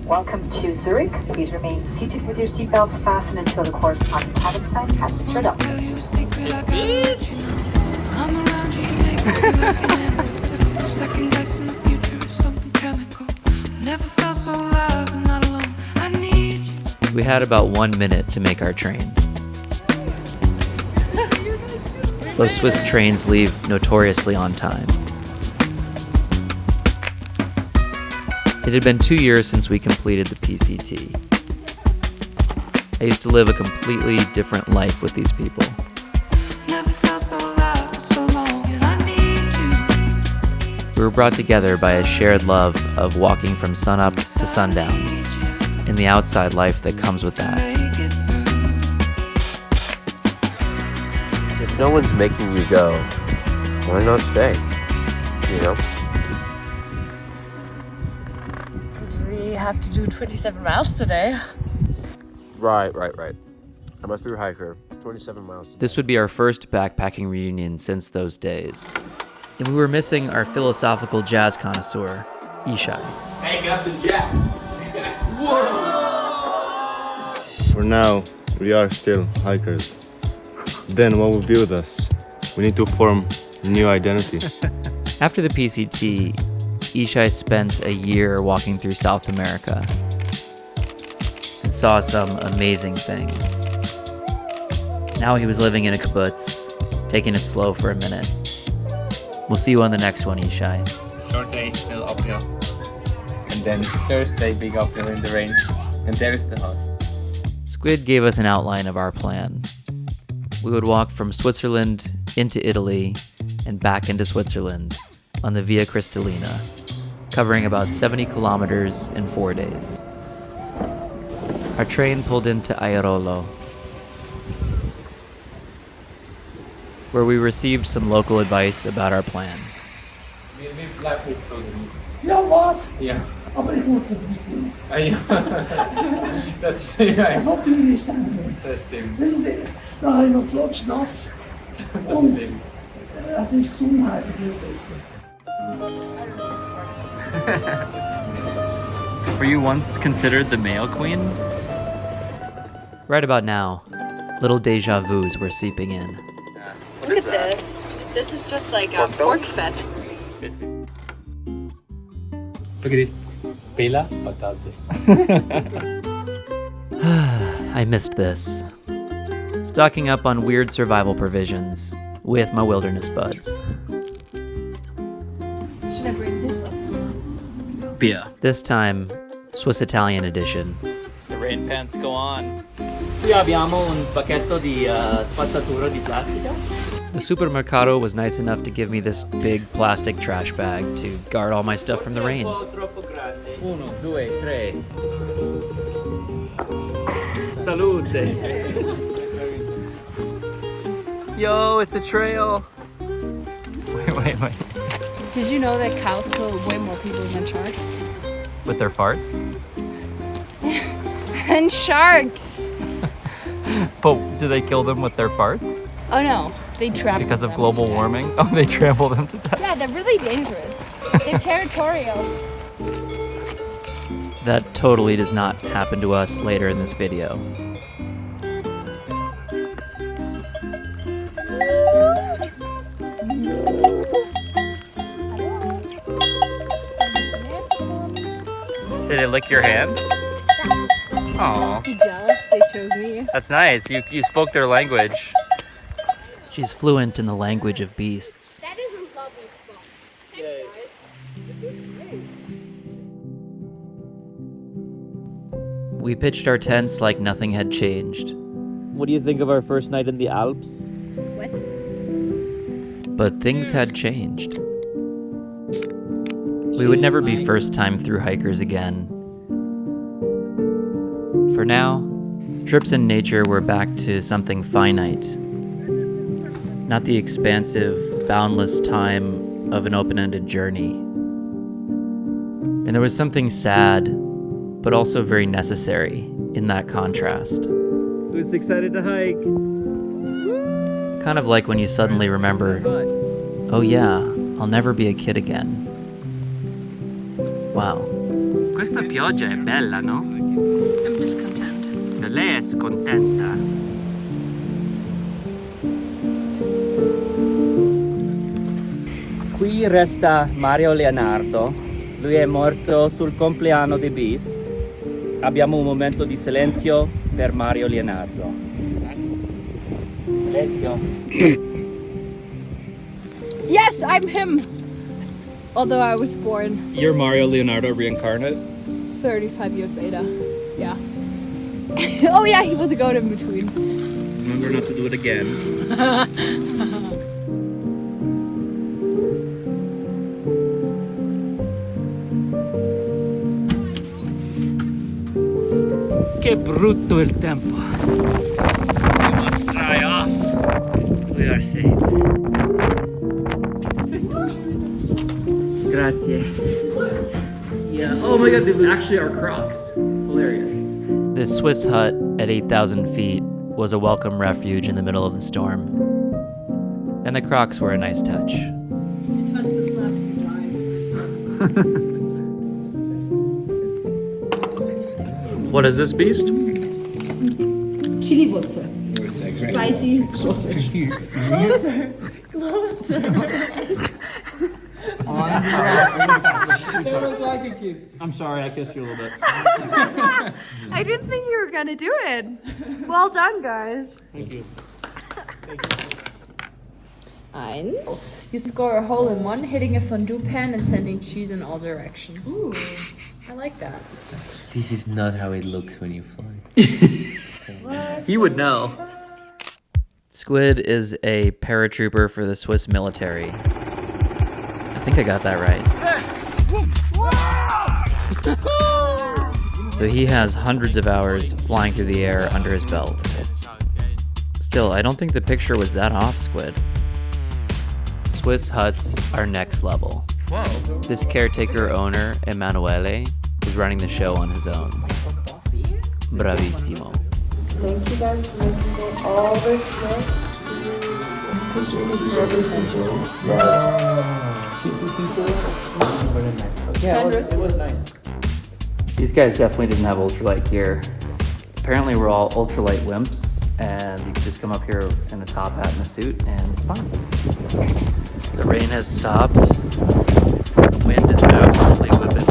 Welcome to Zurich. Please remain seated with your seatbelts fastened until the corresponding cabin sign has been turned up. We had about 1 minute to make our train. Those Swiss trains leave notoriously on time. It had been 2 years since we completed the PCT. I used to live a completely different life with these people. We were brought together by a shared love of walking from sunup to sundown, and the outside life that comes with that. If no one's making you go, why not stay? You know? Did we have to do 27 miles today? Right. I'm a thru-hiker, 27 miles today. This would be our first backpacking reunion since those days. And we were missing our philosophical jazz connoisseur, Ishay. Hey, Captain Jack! Whoa! For now, we are still hikers. Then what will build us? We need to form a new identity. After the PCT, Ishay spent a year walking through South America and saw some amazing things. Now he was living in a kibbutz, taking it slow for a minute. We'll see you on the next one, Ishay. Short days, still uphill. And then Thursday, big uphill in the rain. And there's the hut. Squid gave us an outline of our plan. We would walk from Switzerland into Italy and back into Switzerland on the Via Cristallina, covering about 70 kilometers in 4 days. Our train pulled into Airolo, where we received some local advice about our plan. Ja, was? Ja. Aber ich wollte ein bisschen. Ah, ja. Das ist ja. Das hat natürlich dann. Das stimmt. Das ist nachher noch flotsch nass. Das stimmt. Das ist gesundheitlich viel besser. Were you once considered the male queen? Right about now, little deja vus were seeping in. Look at this. This is just like a pork fat. Look at this. Pela patate. I missed this. Stocking up on weird survival provisions with my wilderness buds. Should I bring this up? Beer. This time, Swiss Italian edition. The rain pants go on. Qui abbiamo un spacchetto di spazzatura di plastica. The supermercado was nice enough to give me this big plastic trash bag to guard all my stuff from the rain. Uno, due, tre. Salute. Yo, it's a trail. Wait. Did you know that cows kill way more people than sharks? With their farts? And sharks! But do they kill them with their farts? Oh no, they trample Because of them global to death. warming? Oh, they trample them to death. Yeah, they're really dangerous. They're territorial. That totally does not happen to us later in this video. Did it lick your hand? Aw. You jealous? They chose me. That's nice. You spoke their language. She's fluent in the language of beasts. That is a lovely spot. Thanks, guys. This is great. We pitched our tents like nothing had changed. What do you think of our first night in the Alps? What? But things had changed. We would never be first-time thru-hikers again. For now, trips in nature were back to something finite. Not the expansive, boundless time of an open-ended journey. And there was something sad, but also very necessary in that contrast. Who's excited to hike? Kind of like when you suddenly remember, oh yeah, I'll never be a kid again. Wow. Questo Questa pioggia è bella, no? I'm discontent. Lei è scontenta. Qui resta Mario Leonardo. Lui è morto sul compleanno di Beast. Abbiamo un momento di silenzio per Mario Leonardo. Silenzio. Yes, I'm him. Although I was born You're Mario Leonardo reincarnate? 35 years later. Yeah. Oh yeah, he was a goat in between. Remember not to do it again. Che brutto il tempo. We must dry off. We are safe. Grazie. Yeah. Oh my god, they actually are Crocs. Hilarious. This Swiss hut at 8,000 feet was a welcome refuge in the middle of the storm. And the Crocs were a nice touch. You touch the flaps, you die. What is this beast? Chili Wurzel. Spicy sausage. Closer. Closer. I'm sorry, I kissed you a little bit. I didn't think you were gonna do it. Well done, guys. Thank you. Eins. You score a hole in one, hitting a fondue pan and sending cheese in all directions. Ooh, I like that. This is not how it looks when you fly. You would know. Squid is a paratrooper for the Swiss military. I think I got that right. So he has hundreds of hours flying through the air under his belt. Still, I don't think the picture was that off, Squid. Swiss huts are next level. Whoa. This caretaker owner, Emanuele, is running the show on his own. Bravissimo. Thank you guys for making it all this way. PCT for everything. Yes. PCT for Yeah, it was nice. These guys definitely didn't have ultralight gear. Apparently we're all ultralight wimps, and you can just come up here in a top hat and a suit, and it's fine. The rain has stopped. The wind is absolutely whipping.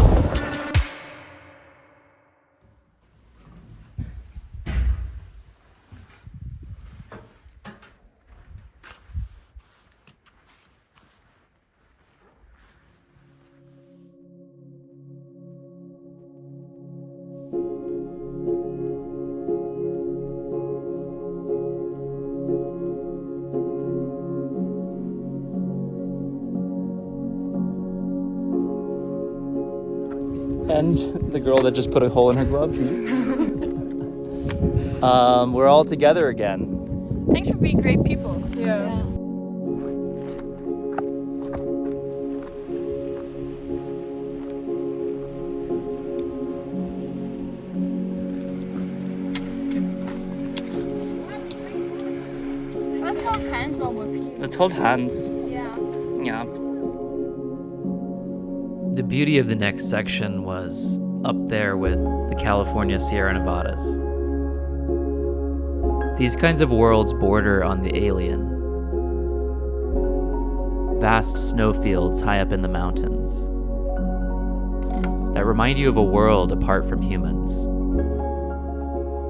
And the girl that just put a hole in her glove. We're all together again. Thanks for being great people. Yeah. Let's hold hands while we're peeing. Let's hold hands. Yeah. Yeah. The beauty of the next section was up there with the California Sierra Nevadas. These kinds of worlds border on the alien. Vast snowfields high up in the mountains that remind you of a world apart from humans.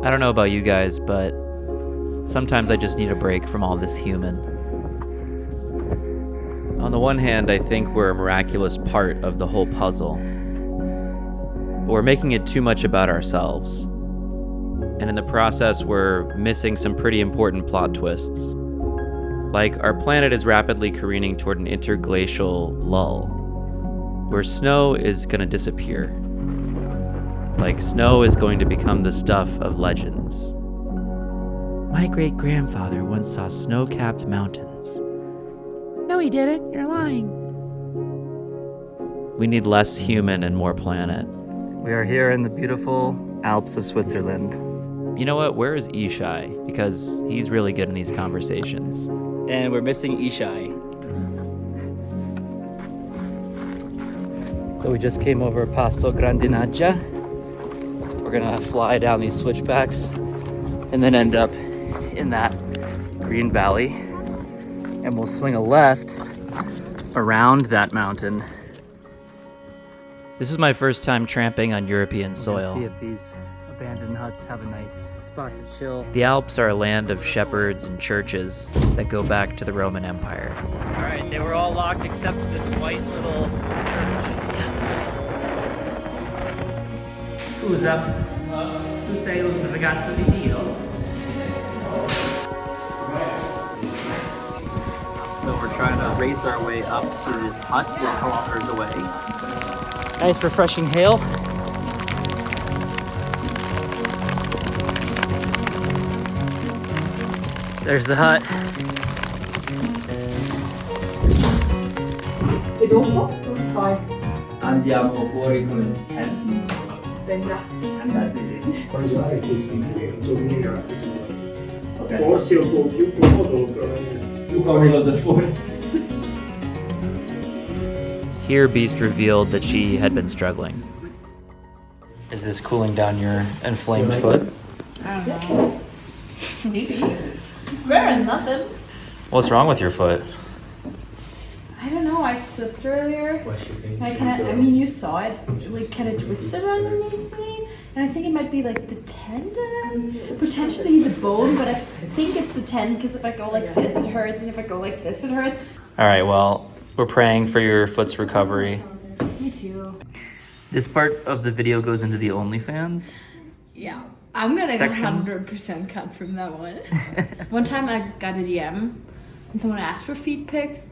I don't know about you guys, but sometimes I just need a break from all this human. On the one hand, I think we're a miraculous part of the whole puzzle, but we're making it too much about ourselves. And in the process, we're missing some pretty important plot twists. Like, our planet is rapidly careening toward an interglacial lull, where snow is gonna disappear. Like, snow is going to become the stuff of legends. My great-grandfather once saw snow-capped mountains. No, he didn't. You're lying. We need less human and more planet. We are here in the beautiful Alps of Switzerland. You know what? Where is Ishay? Because he's really good in these conversations. And we're missing Ishay. So we just came over Passo Grandinaggia. gonna fly down these switchbacks and then end up in that green valley. And we'll swing a left around that mountain. This is my first time tramping on European soil. See if these abandoned huts have a nice spot to chill. The Alps are a land of shepherds and churches that go back to the Roman Empire. All right, they were all locked except for this white little church. Scusa, tu sei un ragazzo di Dio? So we're trying to race our way up to this hut 4 kilometers away. Nice refreshing hail. There's the hut. E dopo? Dove fai? Andiamo fuori con il tent. Venga. Sì, sì. Quando hai così, non dormire così. Forse un po' più comodo più comodo da fuori. Here Beast revealed that she had been struggling. Is this cooling down your inflamed foot? I don't know. Maybe. It's better than nothing. What's wrong with your foot? I don't know, I slipped earlier. And I mean, you saw it, like kind of twisted underneath me. And I think it might be like the tendon, potentially the bone, but I think it's the tendon because if I go like this, it hurts, and if I go like this, it hurts. All right, well, we're praying for your foot's recovery. Me too. This part of the video goes into the OnlyFans. Yeah, I'm gonna Section. 100% cut from that one. One time I got a DM and someone asked for feet pics,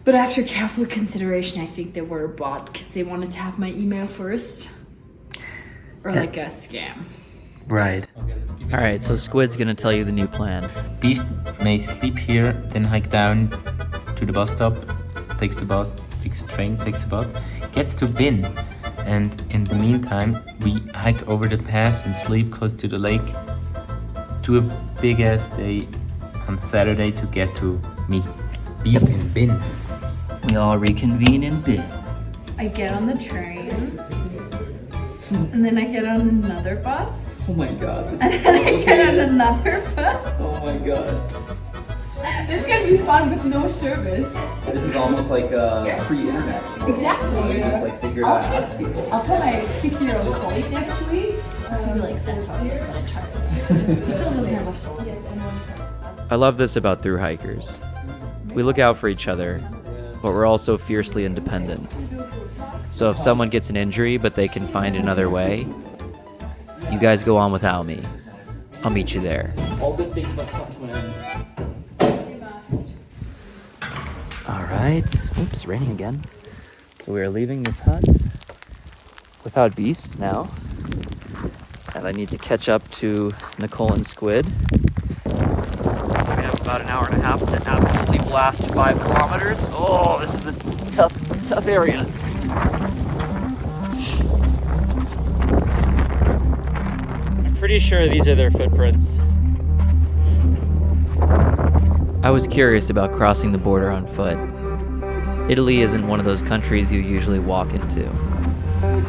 but after careful consideration, I think they were a bot because they wanted to have my email first. Or like a scam. Right. All right, so Squid's gonna tell you the new plan. Beast may sleep here, then hike down to the bus stop, takes the bus, takes the train, takes the bus, gets to Binn, and in the meantime, we hike over the pass and sleep close to the lake to a big ass day on Saturday to get to meet Beast in Binn. We all reconvene in Binn. I get on the train, and then I get on another bus, Oh my god, this and then I get on another bus. oh my god. This is gonna be fun with no service. This is almost like a pre-internet. Exactly. You just like figure out how to ask people. I'll tell my 6-year-old colleague next week. She's gonna be like, that's how you're gonna charge. He still doesn't have a phone. I love this about thru-hikers. We look out for each other, but we're also fiercely independent. So if someone gets an injury but they can find another way, you guys go on without me. I'll meet you there. All good things must come to an end. All right. Oops, raining again. So we are leaving this hut without Beast now. And I need to catch up to Nicole and Squid. So we have about an hour and a half to absolutely blast 5 kilometers. Oh, this is a tough area. I'm pretty sure these are their footprints. I was curious about crossing the border on foot. Italy isn't one of those countries you usually walk into. We're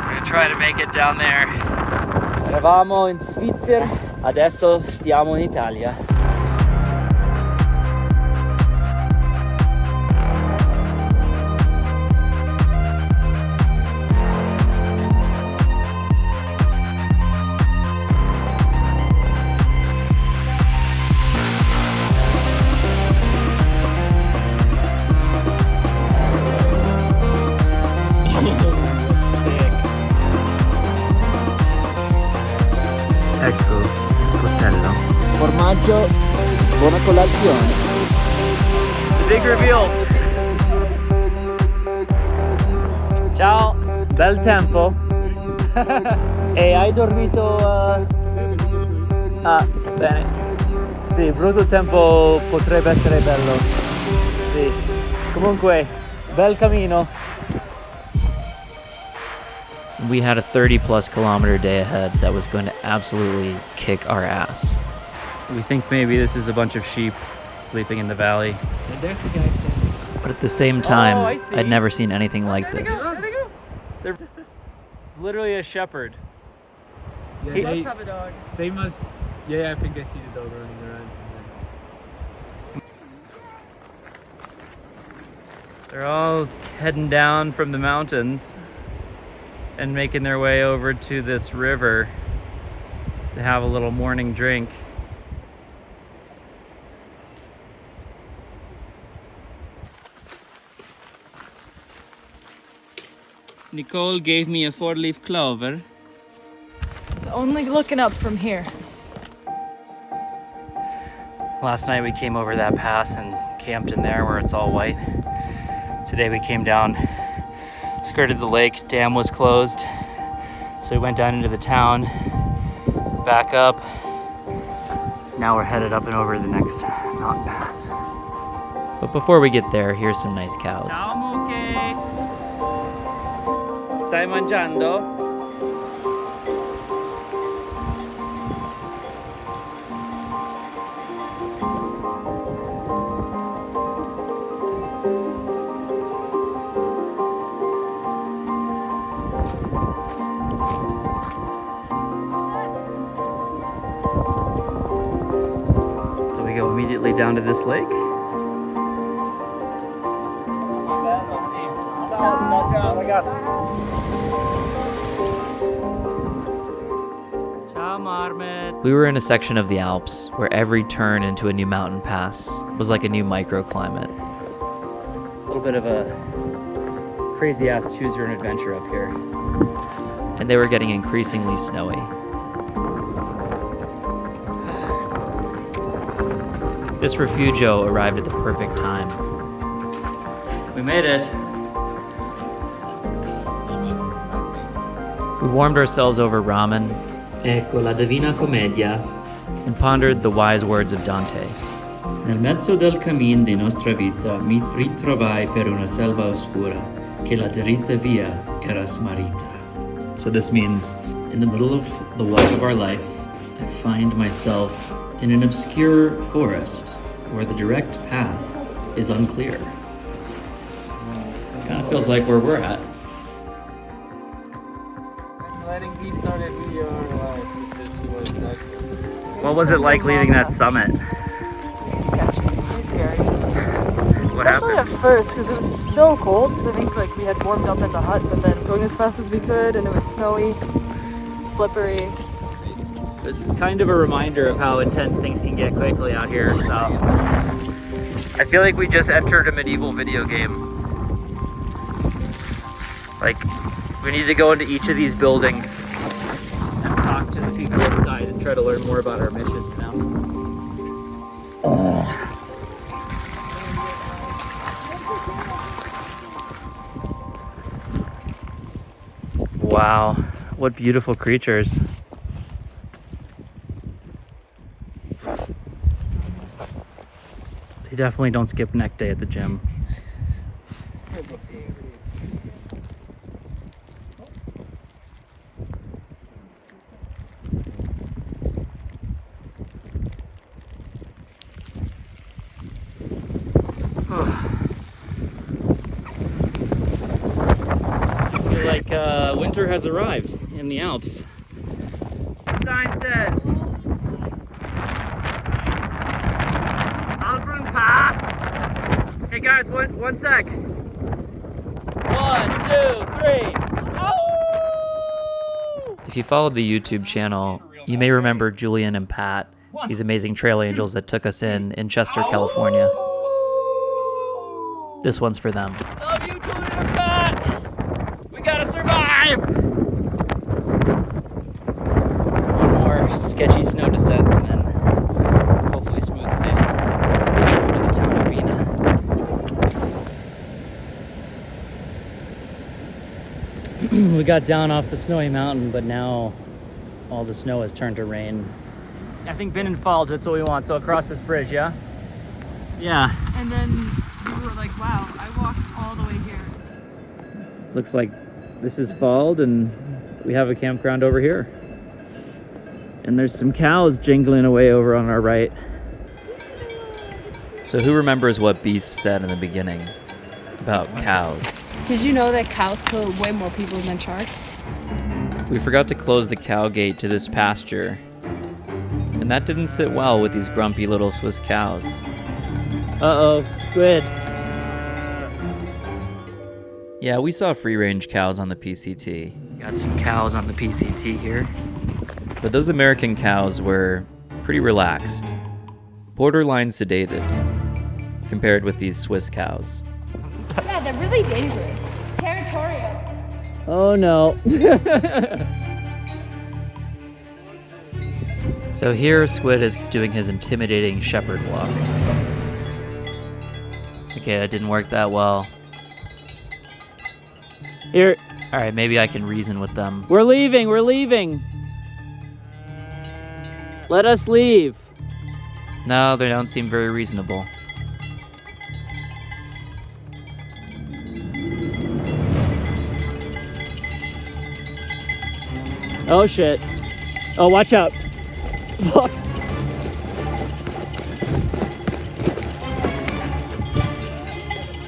gonna try to make it down there. Eravamo in Svizzera, adesso stiamo in Italia. Ecco, il coltello. Formaggio, buona colazione. The big reveal. Ciao, bel tempo. E hai dormito? Ah, bene. Sì, brutto tempo potrebbe essere bello. Sì. Comunque, bel cammino. We had a 30-plus kilometer day ahead that was going to absolutely kick our ass. We think maybe this is a bunch of sheep sleeping in the valley. And there's the guy standing. But at the same time, I'd never seen anything like this. It's literally a shepherd. Yeah, He must have a dog. They must. Yeah, I think I see the dog running around. They're all heading down from the mountains and making their way over to this river to have a little morning drink. Nicole gave me a 4-leaf clover. It's only looking up from here. Last night we came over that pass and camped in there where it's all white. Today we came down, skirted the lake, dam was closed. So we went down into the town, back up. Now we're headed up and over the next mountain pass. But before we get there, here's some nice cows. Ciao Muke! Stai mangiando? So we go immediately down to this lake. Ciao Marmot! We were in a section of the Alps where every turn into a new mountain pass was like a new microclimate. A little bit of a crazy ass choose your own adventure up here. And they were getting increasingly snowy. This Refugio arrived at the perfect time. We made it. We warmed ourselves over ramen Ecco la Divina Commedia. and pondered the wise words of Dante. Nel mezzo del cammin di nostra vita mi ritrovai per una selva oscura, che la diritta via era smarrita. So this means, In the middle of the walk of our life, I find myself in an obscure forest where the direct path is unclear. kind of feels like where we're at. I'm letting me start a video on life because she was not. What was it like leaving that summit? Pretty sketchy, pretty scary. What Especially happened? at first, because it was so cold. Because I think like we had warmed up in the hut, but then going as fast as we could, and it was snowy, slippery. It's kind of a reminder of how intense things can get quickly out here. So I feel like we just entered a medieval video game. Like, we need to go into each of these buildings and talk to the people inside and try to learn more about our mission, you know? Wow, what beautiful creatures. They definitely don't skip neck day at the gym. I feel like winter has arrived in the Alps. The sign says Alpine Pass. Hey guys, one sec. 1, 2, 3. Oh! If you followed the YouTube channel, you may remember Julian and Pat, these amazing trail angels that took us in Chester, California. This one's for them. Love you, Julian and Pat! We gotta survive! One more sketchy snow descent and then hopefully smooth sailing to the town of Binn. We got down off the snowy mountain, but now all the snow has turned to rain. I think Binn and Falls, that's what we want. So across this bridge, yeah? Yeah. And then we were like, wow, I walked all the way here. Looks like this is Fald and we have a campground over here. And there's some cows jingling away over on our right. So who remembers what Beast said in the beginning? about cows. Did you know that cows kill way more people than sharks? We forgot to close the cow gate to this pasture, and that didn't sit well with these grumpy little Swiss cows. Uh-oh, Squid. Yeah, we saw free-range cows on the PCT. Got some cows on the PCT here. But those American cows were pretty relaxed, borderline sedated, compared with these Swiss cows. Yeah, they're really dangerous. Territorial. Oh no. So here Squid is doing his intimidating shepherd walk. Okay, that didn't work that well. Here, Alright, maybe I can reason with them. we're leaving. Let us leave. No, they don't seem very reasonable. Oh shit. Oh, watch out. Fuck.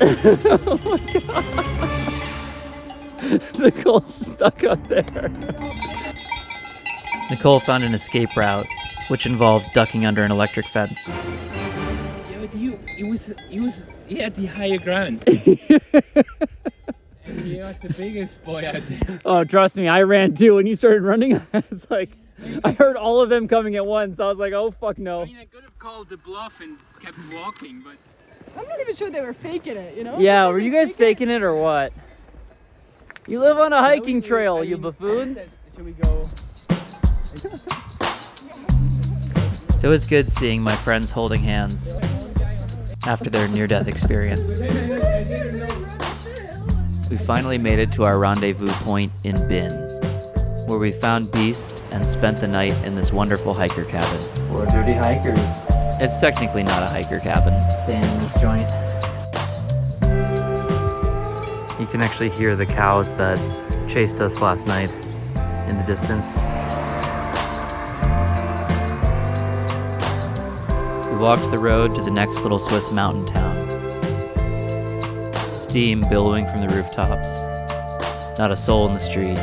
Oh my god. Nicole's stuck up there. Nicole found an escape route, which involved ducking under an electric fence. Yeah, but he had the higher ground. And he was the biggest boy out there. Oh, trust me, I ran too. When you started running, I was like, I heard all of them coming at once. I was like, oh fuck no. I mean, I could have called the bluff and kept walking, but I'm not even sure they were faking it, you know? Yeah, were you guys faking it or what? You live on a hiking trail, you buffoons. should we go? It was good seeing my friends holding hands after their near-death experience. We finally made it to our rendezvous point in Binn, where we found Beast and spent the night in this wonderful hiker cabin. For dirty hikers. It's technically not a hiker cabin. Staying in this joint. You can actually hear the cows that chased us last night in the distance. We walked the road to the next little Swiss mountain town. Steam billowing from the rooftops. Not a soul in the street.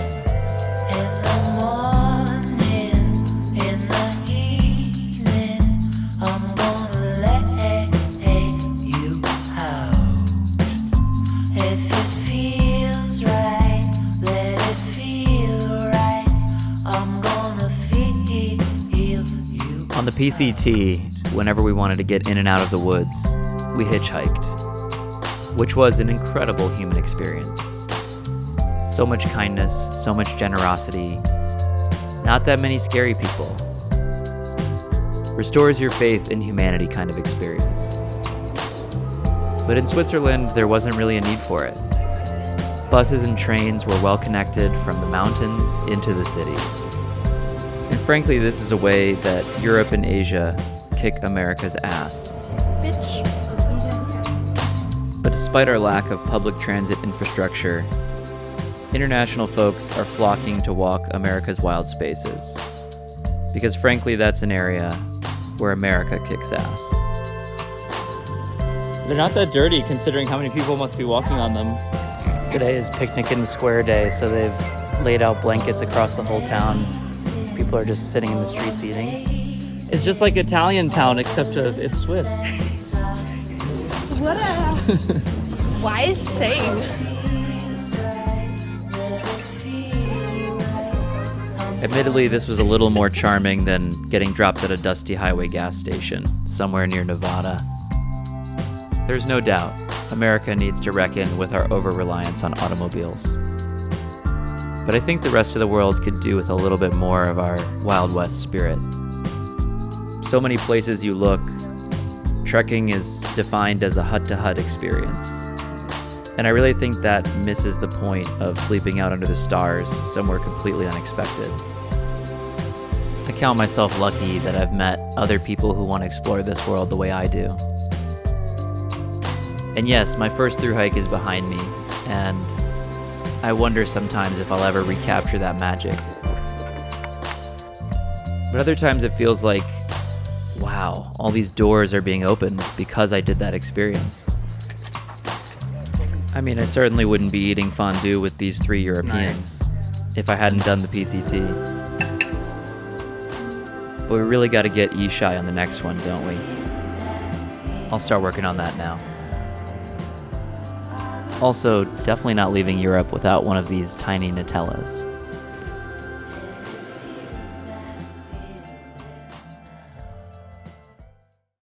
On the PCT, whenever we wanted to get in and out of the woods, we hitchhiked, which was an incredible human experience. So much kindness, so much generosity, not that many scary people. Restores your faith in humanity kind of experience. But in Switzerland, there wasn't really a need for it. Buses and trains were well connected from the mountains into the cities. And frankly, this is a way that Europe and Asia kick America's ass. Bitch. But despite our lack of public transit infrastructure, international folks are flocking to walk America's wild spaces. Because frankly, that's an area where America kicks ass. They're not that dirty considering how many people must be walking on them. Today is picnic in the square day, so they've laid out blankets across the whole town. People are just sitting in the streets eating. It's just like Italian town, except it's Swiss. What a wise saying. Admittedly, this was a little more charming than getting dropped at a dusty highway gas station somewhere near Nevada. There's no doubt, America needs to reckon with our over-reliance on automobiles. But I think the rest of the world could do with a little bit more of our Wild West spirit. So many places you look, trekking is defined as a hut-to-hut experience. And I really think that misses the point of sleeping out under the stars somewhere completely unexpected. I count myself lucky that I've met other people who want to explore this world the way I do. And yes, my first thru hike is behind me, and I wonder sometimes if I'll ever recapture that magic. But other times it feels like, wow, all these doors are being opened because I did that experience. I mean, I certainly wouldn't be eating fondue with these 3 Europeans if I hadn't done the PCT. But we really got to get Ishay on the next one, don't we? I'll start working on that now. Also, definitely not leaving Europe without one of these tiny Nutellas.